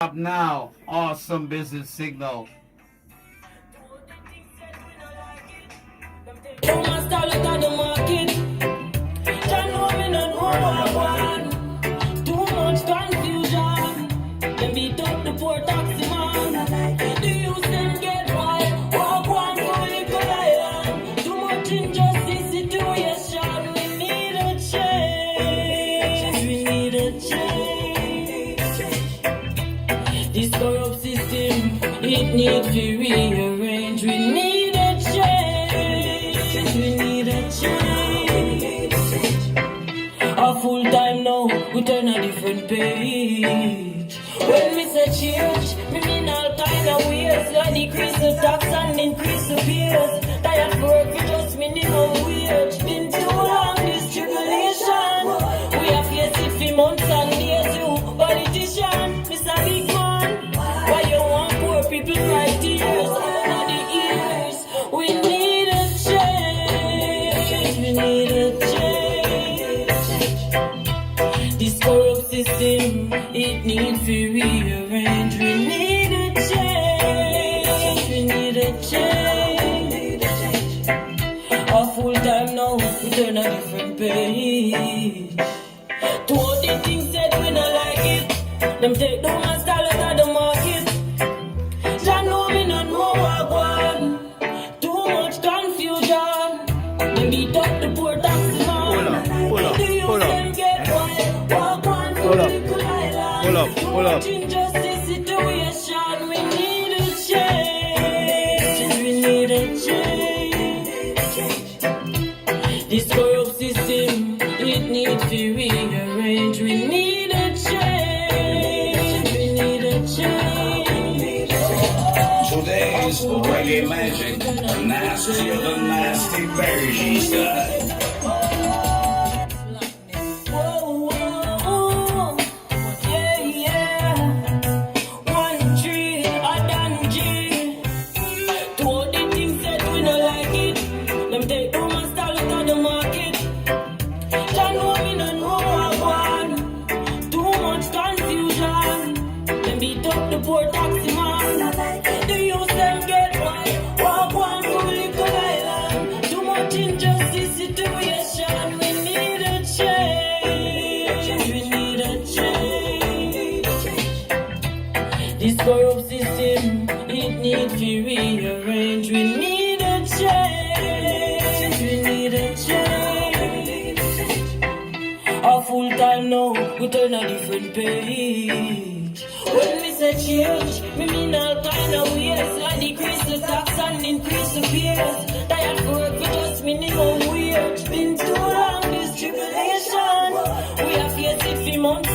Up now, awesome business signal. Thomas Talent on the market. John Woman and Woman. Too much confusion. Them beat up the poor taxi man. The youth them get wild. Walk one for Little Island. Too much injustice situation. We need a change. We need a change. This corrupt system, it needs to rearrange. We need a change. We need a change. A full time now, we turn a different page. When we say change, we mean all kind of ways. Like decrease the tax and increase the fears. Tired work for just minimum wage. Been too long this tribulation. We have faced it for months and years. You politician, Mr. Big Man, why you want poor people cry tears over the ears? We need a change. We need a change. This corrupt system, it needs to rearrange. We need a change. We need a change. A full time now, we turn a different page. To all the things said we not like it. Them take down my style out of the market. John know me not know what one. Too much confusion. Them beat up the poor taxi man. Pull up, The youth pull up. them get wild. Walk one for Little Island. Pull up, Too pull up. much injustice situation. We need a change. We need a change. This corrupt system, it needs to rearrange. We need a change. We need a change. Today's reggae magic, the nasty of the nasty Bergie style. Whoa, whoa, yeah, yeah. 1 tree, a dungeon. To all the things that we not like it. Them take down my style out of the market. John know me not know what one. Too much confusion. Them beat up the poor taxi man. The youth them get wild. Walk one for Little Island. Too much injustice situation. We need a change. We need a change. This corrupt system, it needs to rearrange. We need a change. We need a change. A full time now, we turn a different page. When we say change, we mean all kind of ways. Like decrease the tax and increase the fears. Tired work for just minimum wage. Been too long this tribulation. We have faced it for months